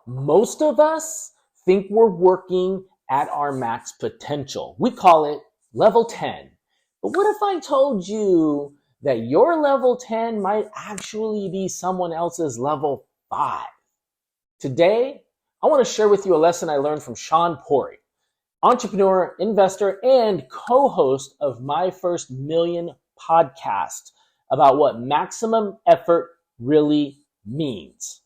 Most of us think we're working at our max potential. We call it level 10. But what if I told you that your level 10 might actually be someone else's level 5? Today, I want to share with you a lesson I learned from Shaan Puri, entrepreneur, investor, and co-host of My First Million podcast about what maximum effort really means.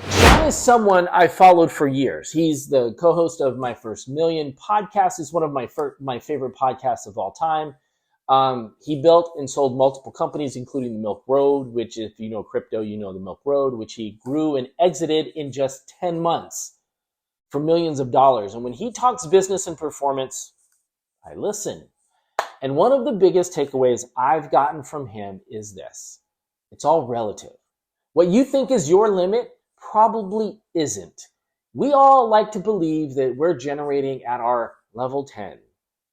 Shaan is someone I followed for years. He's the co-host of My First Million podcast. Is one of my favorite podcasts of all time. He built and sold multiple companies, including the Milk Road, which if you know crypto, you know the Milk Road, which he grew and exited in just 10 months for millions of dollars. And when he talks business and performance, I listen. And one of the biggest takeaways I've gotten from him is this: it's all relative. What you think is your limit probably isn't. We all like to believe that we're generating at our level 10,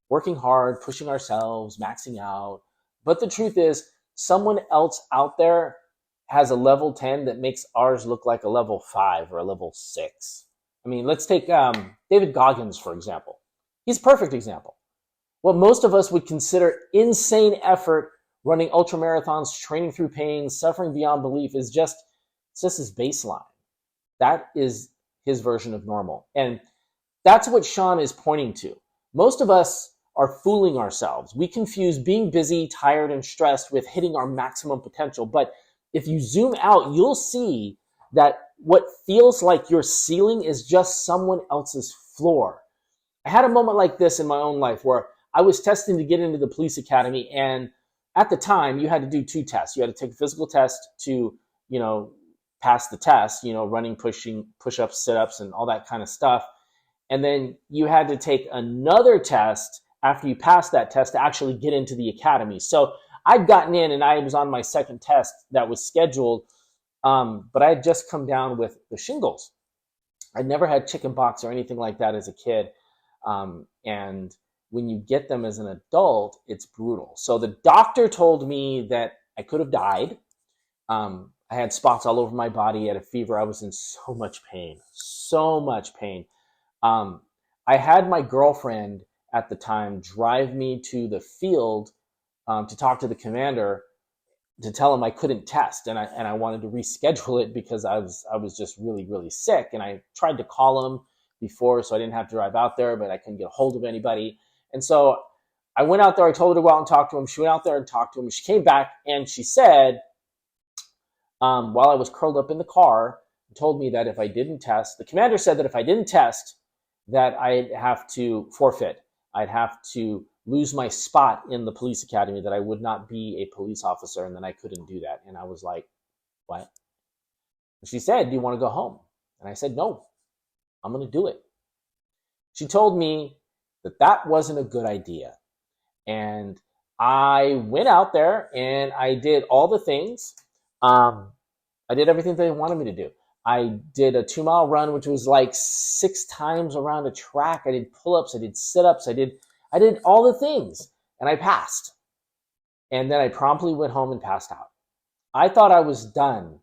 working hard, pushing ourselves, maxing out. But the truth is, someone else out there has a level 10 that makes ours look like a level 5 or a level 6. I mean, let's take David Goggins, for example. He's a perfect example. What most of us would consider insane effort, running ultra marathons, training through pain, suffering beyond belief, it's just his baseline. That is his version of normal. And that's what Shaan is pointing to. Most of us are fooling ourselves. We confuse being busy, tired, and stressed with hitting our maximum potential. But if you zoom out, you'll see that what feels like your ceiling is just someone else's floor. I had a moment like this in my own life where I was testing to get into the police academy. And at the time, you had to do 2 tests. You had to take a physical test to, pass the test, running, pushing, push-ups, sit-ups, and all that kind of stuff. And then you had to take another test after you passed that test to actually get into the academy. So I'd gotten in and I was on my second test that was scheduled, but I had just come down with the shingles. I'd never had chicken pox or anything like that as a kid. And when you get them as an adult, it's brutal. So the doctor told me that I could have died. I had spots all over my body, I had a fever. I was in so much pain. I had my girlfriend at the time drive me to the field to talk to the commander to tell him I couldn't test, and I wanted to reschedule it because I was just really, really sick. And I tried to call him before so I didn't have to drive out there, but I couldn't get a hold of anybody. And so I went out there. I told her to go out and talk to him. She went out there and talked to him. She came back and she said, while I was curled up in the car, told me that if I didn't test, the commander said that if I didn't test, that I'd have to forfeit. I'd have to lose my spot in the police academy, that I would not be a police officer, and then I couldn't do that. And I was like, what? And she said, do you want to go home? And I said, no, I'm going to do it. She told me that wasn't a good idea. And I went out there and I did all the things. I did everything they wanted me to do. I did a 2-mile run, which was like 6 times around a track. I did pull-ups, I did sit-ups, I did all the things, and I passed. And then I promptly went home and passed out. I thought I was done.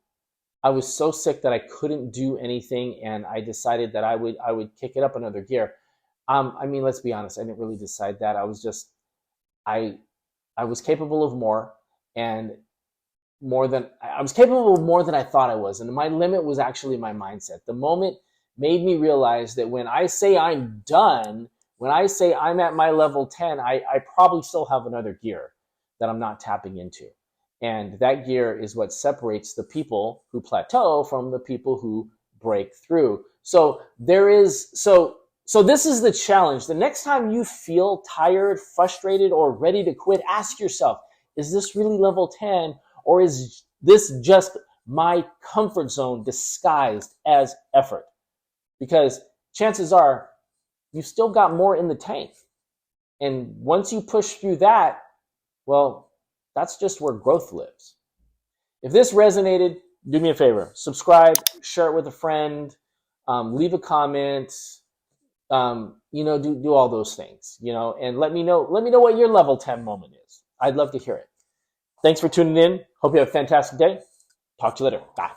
I was so sick that I couldn't do anything, and I decided that I would kick it up another gear. Let's be honest, I didn't really decide that. I was capable of more, and I was capable of more than I thought I was. And my limit was actually my mindset. The moment made me realize that when I say I'm done, when I say I'm at my level 10, I probably still have another gear that I'm not tapping into. And that gear is what separates the people who plateau from the people who break through. So this is the challenge. The next time you feel tired, frustrated, or ready to quit, ask yourself, is this really level 10? Or is this just my comfort zone disguised as effort? Because chances are you've still got more in the tank. And once you push through that, well, that's just where growth lives. If this resonated, do me a favor. Subscribe, share it with a friend, leave a comment, do all those things, and let me know what your level 10 moment is. I'd love to hear it. Thanks for tuning in. Hope you have a fantastic day. Talk to you later. Bye.